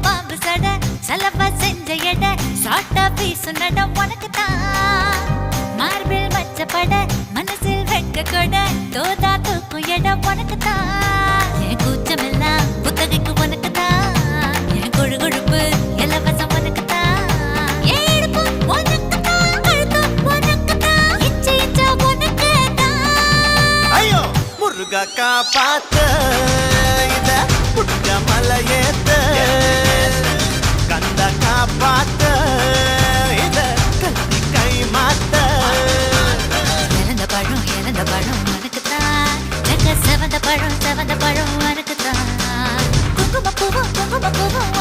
பாம்பு சட சலவ செஞ்ச எட சாட்டா பீசு நட உனக்கு தான் மார்பில் மச்சப்பட மனசில் வெட்க கொட தோதா தூக்கும் எட உனக்கு தான் என் கூச்சமெல்லாம் புத்தகைக்கு உனக்கு தான் என் கொழு கொழுப்பு இலவசம் உனக்கு தான் என் இடுப்பு உனக்கு தான் கழுத்து உனக்கு தான் இச்சை இச்சா உனக்கு தான் ஐயோ முருகா காப்பாத்த இத புட்ட மலையேத்த கந்த காப்பாத்த இத கத்தி கை மாத்த இறந்த பழம் உனக்கு தான் செவந்த பழம் உனக்கு தான் குங்கும பூவும்